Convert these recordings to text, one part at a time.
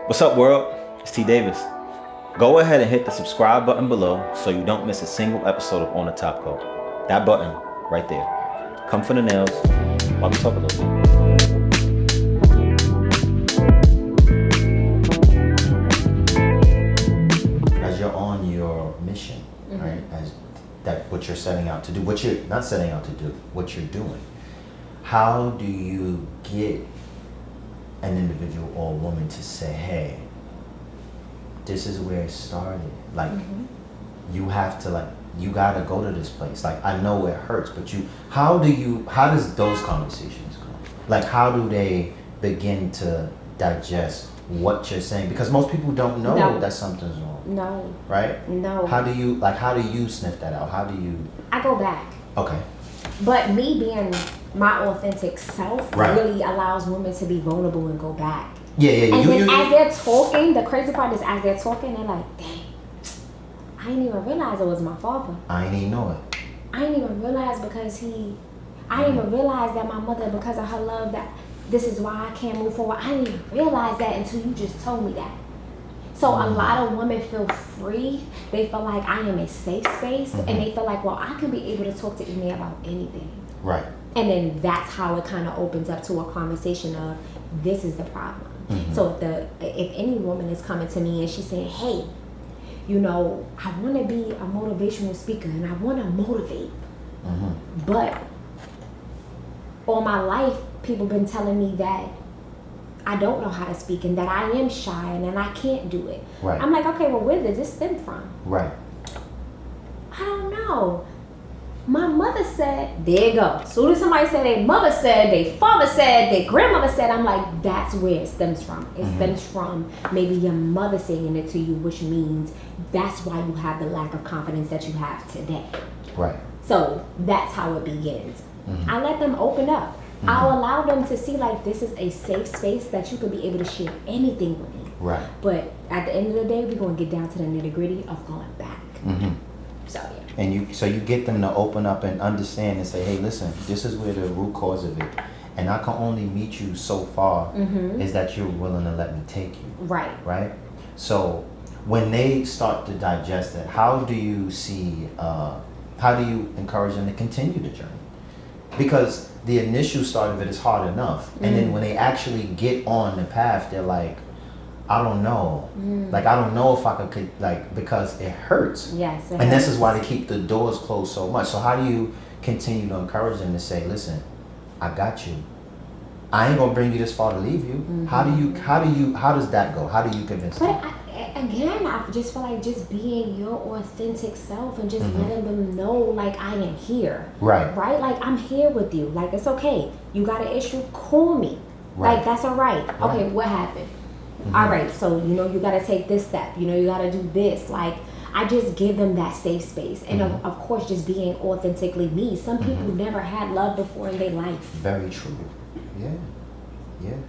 What's up, world? It's T Davis. Go ahead and hit the subscribe button below so you don't miss a single episode of On the Top Coat. That button right there. Come for the nails while we talk a little bit. As you're on your mission, right? As that what you're setting out to do, what you're not setting out to do, what you're doing. How do you get an individual or a woman to say, hey, this is where it started? Like, you have to, like, you gotta go to this place. Like, I know it hurts, but how does those conversations go? Like, how do they begin to digest what you're saying? Because most people don't know that something's wrong. No. Right? No. How do you sniff that out? How do you? I go back. Okay. But me being my authentic self really allows women to be vulnerable and go back. Yeah. And then as they're talking, the crazy part is as they're talking, they're like, dang, I didn't even realize it was my father. I didn't even know it. I didn't even realize I didn't even realize that my mother, because of her love, that this is why I can't move forward. I didn't even realize that until you just told me that. So a lot of women feel free. They feel like I am a safe space, and they feel like, well, I can be able to talk to Emae about anything. Right. And then that's how it kind of opens up to a conversation of, this is the problem. So if any woman is coming to me and she's saying, hey, you know, I want to be a motivational speaker and I want to motivate, but all my life people been telling me that I don't know how to speak and that I am shy and then I can't do it. Right. I'm like, okay, well, where did this stem from? Right. I don't know. My mother said, there you go. As soon as somebody said their mother said, their father said, their grandmother said, I'm like, that's where it stems from. It stems from maybe your mother saying it to you, which means that's why you have the lack of confidence that you have today. Right. So that's how it begins. I let them open up. I'll allow them to see, like, this is a safe space that you can be able to share anything with me. Right. But at the end of the day, we're going to get down to the nitty gritty of going back. So, yeah. And you get them to open up and understand and say, hey, listen, this is where the root cause of it. And I can only meet you so far is that you're willing to let me take you. Right. Right? So when they start to digest it, how do you encourage them to continue the journey? Because the initial start of it is hard enough. And then when they actually get on the path, they're like, I don't know. Like, I don't know if I could, like, because it hurts. Yes. And this is why they keep the doors closed so much. So how do you continue to encourage them to say, listen, I got you. I ain't gonna bring you this far to leave you. How does that go? How do you convince them? I just feel like just being your authentic self and just letting them know, like, I am here. Right. Right? Like, I'm here with you. Like, it's okay. You got an issue, call me. Right. Like, that's all right. Okay, what happened? All right, so, you know, you got to take this step. You know, you got to do this. Like, I just give them that safe space. And, of course, just being authentically me. Some people never had love before in their life. Very true. Yeah.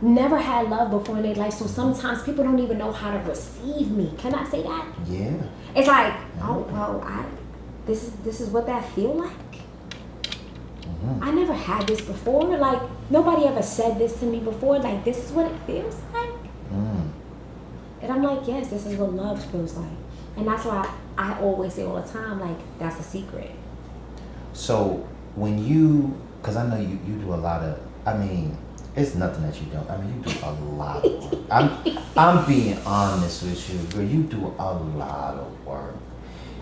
Never had love before in their life. So sometimes people don't even know how to receive me. Can I say that? Yeah. It's like, oh, well, this is what that feel like? I never had this before. Like, nobody ever said this to me before. Like, this is what it feels like? And I'm like, yes, this is what love feels like. And that's why I always say all the time, like, that's a secret. So when because I know you do a lot of, I mean, it's nothing that you don't. I mean, you do a lot of work. I'm being honest with you, girl. You do a lot of work.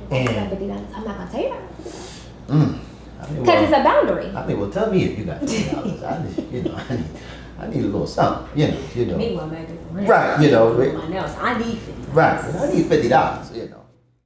And I'm not gonna tell you that. Because it's a boundary. I mean, well, tell me if you got $50. I need a little something. You know. Me, my man, right. You know. My nails. I need $50. Right. I need $50. You know.